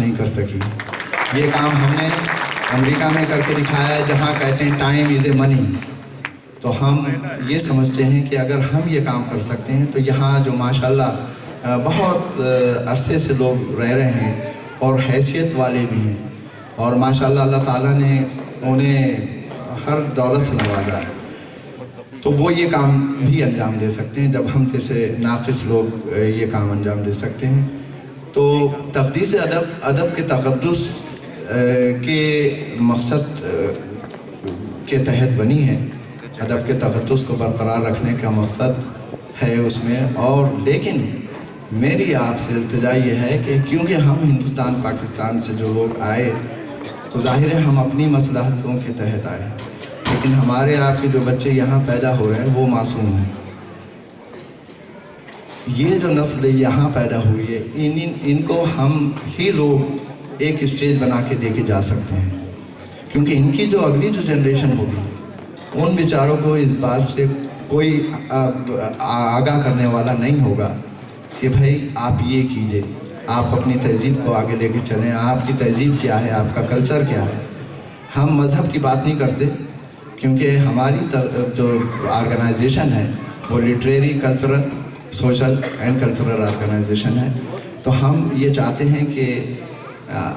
نہیں کر سکی. یہ کام ہم نے امریکہ میں کر کے دکھایا ہے جہاں کہتے ہیں ٹائم از اے منی. تو ہم یہ سمجھتے ہیں کہ اگر ہم یہ کام کر سکتے ہیں تو یہاں جو ماشاءاللہ بہت عرصے سے لوگ رہ رہے ہیں اور حیثیت والے بھی ہیں اور ماشاءاللہ اللہ تعالیٰ نے انہیں ہر دولت سے نوازا ہے، تو وہ یہ کام بھی انجام دے سکتے ہیں جب ہم جیسے ناقص لوگ یہ کام انجام دے سکتے ہیں. تو تقدیس ادب کے تقدس کے مقصد کے تحت بنی ہے. ادب کے تقدس کو برقرار رکھنے کا مقصد ہے اس میں. اور لیکن میری آپ سے التجا یہ ہے کہ کیونکہ ہم ہندوستان پاکستان سے جو لوگ آئے تو ظاہر ہے ہم اپنی مصلحتوں کے تحت آئے، لیکن ہمارے آپ کے جو بچے یہاں پیدا ہو رہے ہیں وہ معصوم ہیں. یہ جو نسل یہاں پیدا ہوئی ہے ان کو ہم ہی لوگ ایک اسٹیج بنا کے لے کے جا سکتے ہیں، کیونکہ ان کی جو اگلی جو جنریشن ہوگی ان بیچاروں کو اس بات سے کوئی آگاہ کرنے والا نہیں ہوگا کہ بھائی آپ یہ کیجئے، آپ اپنی تہذیب کو آگے لے کے چلیں، آپ کی تہذیب کیا ہے، آپ کا کلچر کیا ہے. ہم مذہب کی بات نہیں کرتے کیونکہ ہماری جو آرگنائزیشن ہے وہ literary cultural social and cultural organization ہے. تو ہم یہ چاہتے ہیں کہ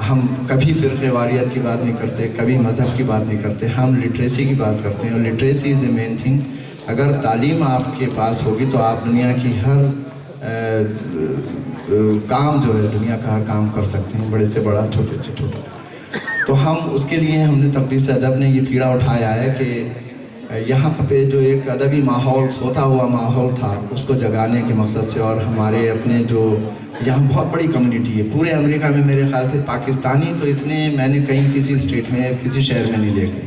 ہم کبھی فرقے واریت کی بات نہیں کرتے، کبھی مذہب کی بات نہیں کرتے، ہم لٹریسی کی بات کرتے ہیں. اور لٹریسی از اے مین تھنگ. اگر تعلیم آپ کے پاس ہوگی تو آپ دنیا کی ہر کام جو ہے دنیا کا ہر کام کر سکتے ہیں، بڑے سے بڑا چھوٹے سے چھوٹا. تو ہم اس کے لیے ہم نے تقدیس ادب نے یہ پیڑا اٹھایا ہے کہ یہاں پہ جو ایک ادبی ماحول سوتا ہوا ماحول تھا اس کو جگانے کے مقصد سے. اور ہمارے اپنے جو یہاں بہت بڑی کمیونٹی ہے پورے امریکہ میں، میرے خیال سے پاکستانی تو اتنے میں نے کہیں کسی اسٹیٹ میں کسی شہر میں نہیں دیکھے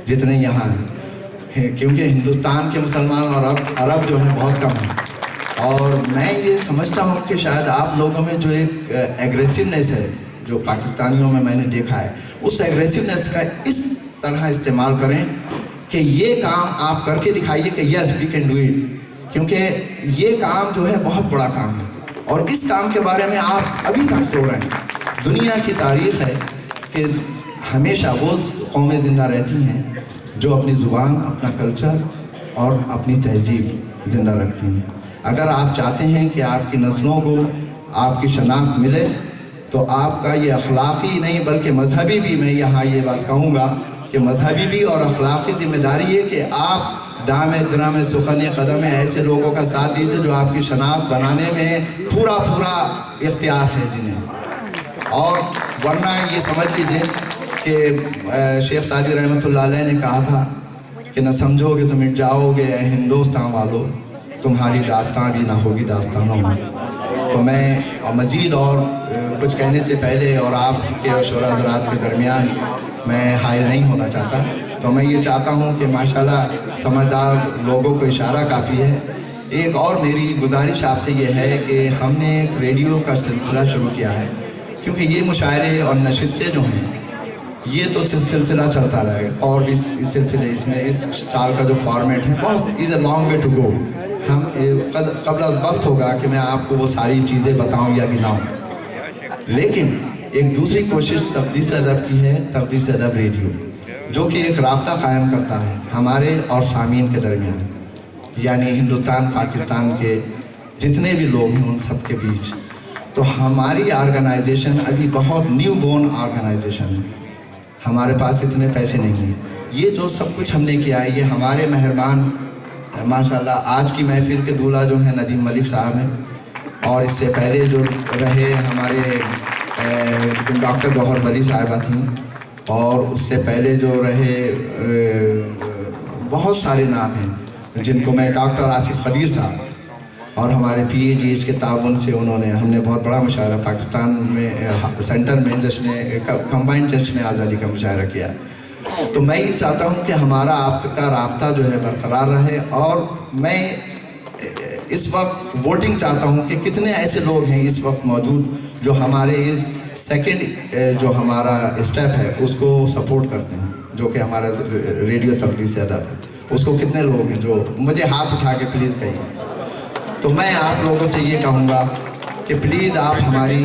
جتنے یہاں ہیں، کیونکہ ہندوستان کے مسلمان اور عرب جو ہیں بہت کم ہیں. اور میں یہ سمجھتا ہوں کہ شاید آپ لوگوں میں جو ایک ایگریسونیس ہے جو پاکستانیوں میں نے دیکھا ہے، اس ایگریسونیس کا اس طرح استعمال کریں کہ یہ کام آپ کر کے دکھائیے کہ یس وی کین ڈو اٹ. کیونکہ یہ کام جو ہے بہت بڑا کام ہے اور اس کام کے بارے میں آپ ابھی تک سو رہے ہیں. دنیا کی تاریخ ہے کہ ہمیشہ وہ قومیں زندہ رہتی ہیں جو اپنی زبان، اپنا کلچر اور اپنی تہذیب زندہ رکھتی ہیں. اگر آپ چاہتے ہیں کہ آپ کی نسلوں کو آپ کی شناخت ملے تو آپ کا یہ اخلاقی نہیں بلکہ مذہبی بھی، میں یہاں یہ بات کہوں گا کہ مذہبی بھی اور اخلاقی ذمہ داری ہے کہ آپ دام درام سخن قدم ایسے لوگوں کا ساتھ دیجیے جو آپ کی شناخت بنانے میں پورا اختیار ہے جنہیں. اور ورنہ یہ سمجھ لیجیے کہ شیخ سعدی رحمۃ اللہ علیہ نے کہا تھا کہ نہ سمجھو گے تو مٹ جاؤ گے اے ہندوستان والو، تمہاری داستان بھی نہ ہوگی داستانوں میں. تو میں مزید اور کچھ کہنے سے پہلے اور آپ کے شعراء حضرات کے درمیان میں حائل نہیں ہونا چاہتا. تو میں یہ چاہتا ہوں کہ ماشاءاللہ سمجھدار لوگوں کو اشارہ کافی ہے. ایک اور میری گزارش آپ سے یہ ہے کہ ہم نے ایک ریڈیو کا سلسلہ شروع کیا ہے، کیونکہ یہ مشاعرے اور نشستیں جو ہیں یہ تو سلسلہ چلتا رہے گا. اور اس سلسلے میں اس سال کا جو فارمیٹ ہے بہت از a long way to go. ہم قبل از وقت ہوگا کہ میں آپ کو وہ ساری چیزیں بتاؤں یا گناؤں. لیکن ایک دوسری کوشش تقدیس ادب کی ہے، تقدیس ادب ریڈیو، جو کہ ایک رابطہ قائم کرتا ہے ہمارے اور سامعین کے درمیان، یعنی ہندوستان پاکستان کے جتنے بھی لوگ ہیں ان سب کے بیچ. تو ہماری آرگنائزیشن ابھی بہت نیو بورن آرگنائزیشن ہے. ہمارے پاس اتنے پیسے نہیں ہیں. یہ جو سب کچھ ہم نے کیا ہے یہ ہمارے مہربان ماشاءاللہ آج کی محفل کے دولہا جو ہیں ندیم ملک صاحب ہیں، اور اس سے پہلے جو رہے ہمارے ڈاکٹر گوہر ولی صاحبہ تھیں، اور اس سے پہلے جو رہے بہت سارے نام ہیں جن کو میں ڈاکٹر آصف خدیر صاحب، اور ہمارے پی اے جی ایچ کے تعاون سے ہم نے بہت بڑا مشاعرہ پاکستان میں سینٹر میں کمبائنڈ جشن آزادی کا مشاعرہ کیا. تو میں یہ چاہتا ہوں کہ ہمارا آپ کا رابطہ جو ہے برقرار رہے. اور میں اس وقت ووٹنگ چاہتا ہوں کہ کتنے ایسے لوگ ہیں اس وقت موجود جو ہمارے اس سیکنڈ جو ہمارا اسٹیپ ہے اس کو سپورٹ کرتے ہیں، جو کہ ہمارا ریڈیو تقدیس ادب ہے. اس کو کتنے لوگ ہیں جو مجھے ہاتھ اٹھا کے پلیز کہیے. تو میں آپ لوگوں سے یہ کہوں گا کہ پلیز آپ ہماری